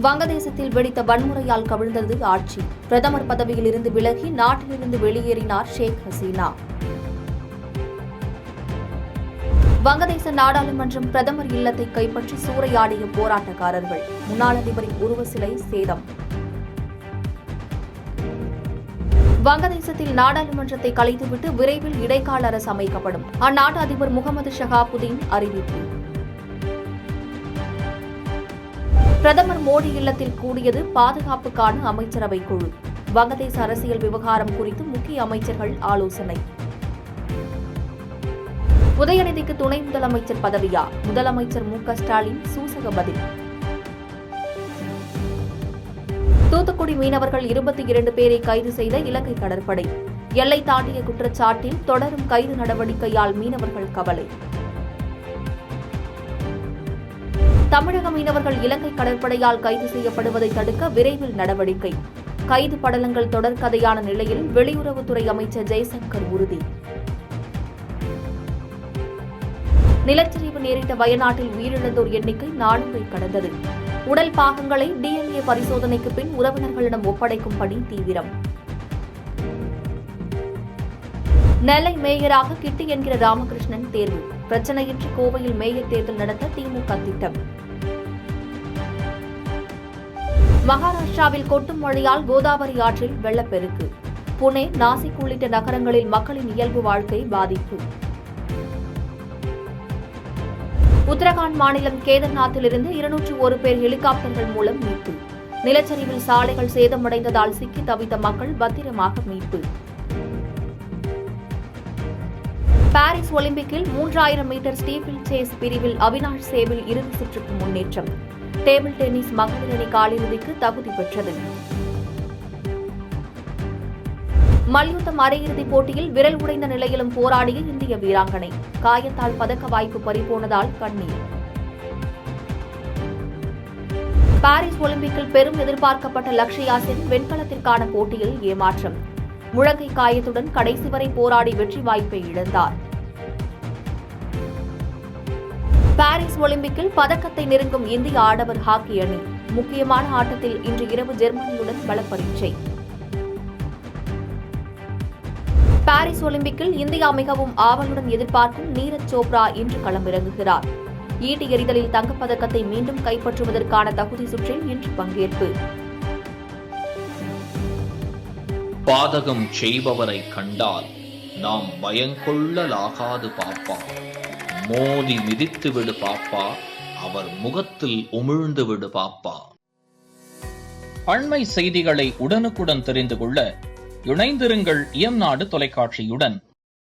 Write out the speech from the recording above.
வங்கதேசத்தில் வெடித்த வன்முறையால் கவிழ்ந்தது ஆட்சி. பிரதமர் பதவியில் இருந்து விலகி நாட்டிலிருந்து வெளியேறினார் ஷேக் ஹசீனா. வங்கதேச நாடாளுமன்றம் பிரதமர் இல்லத்தை கைப்பற்றி சூறையாடிய போராட்டக்காரர்கள். முன்னாள் அதிபரின் உருவ சிலை சேதம். வங்கதேசத்தில் நாடாளுமன்றத்தை கலைத்துவிட்டு விரைவில் இடைக்கால அரசு அமைக்கப்படும். அந்நாட்டு அதிபர் முகமது ஷஹாபுதீன் அறிவிப்பு. பிரதமர் மோடி இல்லத்தில் கூடியது பாதுகாப்புக்கான அமைச்சரவை குழு. வங்கதேச அரசியல் விவகாரம் குறித்து முக்கிய அமைச்சர்கள் ஆலோசனை. உதயநிதிக்கு துணை முதலமைச்சர் பதவியா? முதலமைச்சர் மு.க. ஸ்டாலின் சூசக பதில். தூத்துக்குடி மீனவர்கள் 22 பேரை கைது செய்த இலங்கை கடற்படை. எல்லை தாண்டிய குற்றச்சாட்டில் தொடரும் கைது நடவடிக்கையால் மீனவர்கள் கவலை. தமிழக மீனவர்கள் இலங்கை கடற்படையால் கைது செய்யப்படுவதை தடுக்க விரைவில் நடவடிக்கை. கைது படலங்கள் தொடர்கதையான நிலையில் வெளியுறவுத்துறை அமைச்சர் ஜெய்சங்கர் உறுதி. நிலச்சரிவு நேரிட்ட வயநாட்டில் உயிரிழந்தோர் எண்ணிக்கை 400 கடந்தது. உடல் பாகங்களை DNA பரிசோதனைக்கு பின் உறவினர்களிடம் ஒப்படைக்கும் பணி தீவிரம். நெல்லை மேயராக கிட்டி என்கிற ராமகிருஷ்ணன் தேர்வு. பிரச்சனையின்றி கோவையில் மேயர் தேர்தல் நடத்த திமுக திட்டம். மகாராஷ்டிராவில் கொட்டும் மழையால் கோதாவரி ஆற்றில் வெள்ளப்பெருக்கு. புனே, நாசிக் உள்ளிட்ட நகரங்களில் மக்களின் இயல்பு வாழ்க்கை பாதிப்பு. உத்தரகாண்ட் மாநிலம் கேதர்நாத்திலிருந்து 201 பேர் ஹெலிகாப்டர்கள் மூலம் மீட்பு. நிலச்சரிவில் சாலைகள் சேதமடைந்ததால் சிக்கி தவித்த மக்கள் பத்திரமாக மீட்பு. பாரிஸ் ஒலிம்பிக்கில் 3000 மீட்டர் ஸ்டீபிள் சேஸ் பிரிவில் அவினாஷ் சேவில் இறுதி சுற்றுக்கு முன்னேற்றம். டேபிள் டென்னிஸ் மகளிர் அணி காலிறுதிக்கு தகுதி பெற்றது. மல்யுத்தம் அரையிறுதிப் போட்டியில் விரல் உடைந்த நிலையிலும் போராடிய இந்திய வீராங்கனை. காயத்தால் பதக்க வாய்ப்பு பறிபோனதால் கண்ணீர். பாரிஸ் ஒலிம்பிக்கில் பெரும் எதிர்பார்க்கப்பட்ட லக்ஷயா சென் வெண்கலத்திற்கான போட்டியில் ஏமாற்றம். முழங்கை காயத்துடன் கடைசி வரை போராடி வெற்றி வாய்ப்பை இழந்தார். பாரிஸ் ஒலிம்பிக்கில் பதக்கத்தை நெருங்கும் இந்திய ஆடவர் ஹாக்கி அணி. முக்கியமான ஆட்டத்தில் இன்று இரவு ஜெர்மனியுடன் பலப்பரீட்சை. பாரிஸ் ஒலிம்பிக்கில் இந்தியா மிகவும் ஆவலுடன் எதிர்பார்க்கும் நீரஜ் சோப்ரா இன்று களமிறங்குகிறார். ஈட்டி எறிதலில் தங்கப்பதக்கத்தை மீண்டும் கைப்பற்றுவதற்கான தகுதி சுற்றில் இன்று பங்கேற்பு. பாதகம் செய்பவரை கண்டால் நாம் பயங்கொள்ளலாகாது பாப்பா. மோதி மிதித்து விடு பாப்பா, அவர் முகத்தில் உமிழ்ந்து விடு பாப்பா. அண்மை செய்திகளை உடனுக்குடன் தெரிந்து கொள்ள இணைந்திருங்கள் இயம்நாடு தொலைக்காட்சியுடன்.